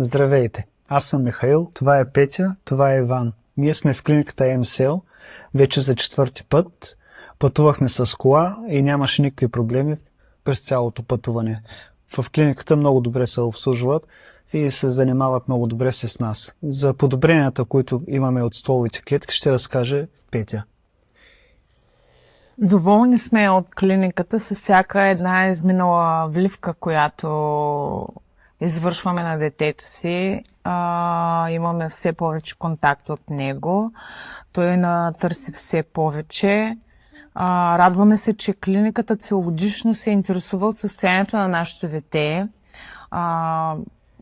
Здравейте, аз съм Михаил, това е Петя, това е Иван. Ние сме в клиниката МСЛ вече за 4-ти път. Пътувахме с кола и нямаше никакви проблеми през цялото пътуване. В клиниката много добре се обслужват и се занимават много добре с нас. За подобренията, които имаме от стволовите клетки, ще разкаже Петя. Доволни сме от клиниката с всяка една изминала вливка, която извършваме на детето си. Имаме все повече контакт от него. Той търси все повече. Радваме се, че клиниката целогодишно се интересува от състоянието на нашето дете.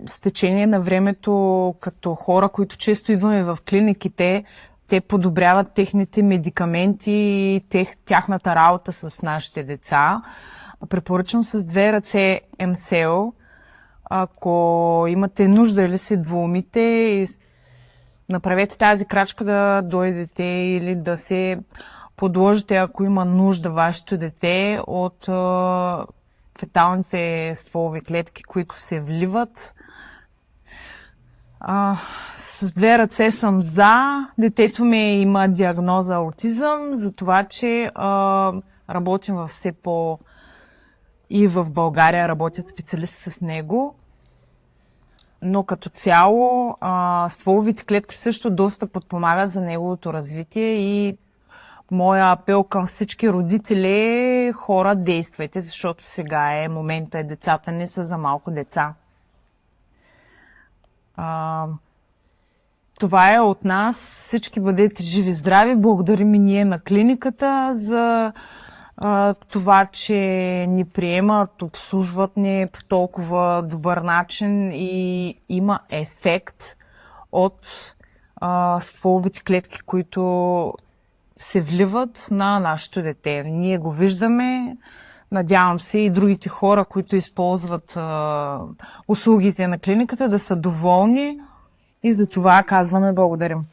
С течение на времето, като хора, които често идваме в клиниките, те подобряват техните медикаменти и тяхната работа с нашите деца. Препоръчвам с 2 ръце МСЛ. Ако имате нужда или се двоумите, направете тази крачка да дойдете или да се подложите, ако има нужда вашето дете, от феталните стволови клетки, които се вливат. С 2 ръце съм за. Детето ми има диагноза аутизъм, за това, че работим в все и в България работят специалисти с него. Но като цяло стволовите клетки също доста подпомагат за неговото развитие и моя апел към всички родители, хора, действайте, защото сега момента децата не са за малко деца. Това е от нас. Всички бъдете живи, здрави. Благодарим и ние на клиниката за това, че ни приемат, обслужват ни по толкова добър начин и има ефект от стволовите клетки, които се вливат на нашето дете. Ние го виждаме. Надявам се и другите хора, които използват услугите на клиниката, да са доволни и за това казваме благодарим.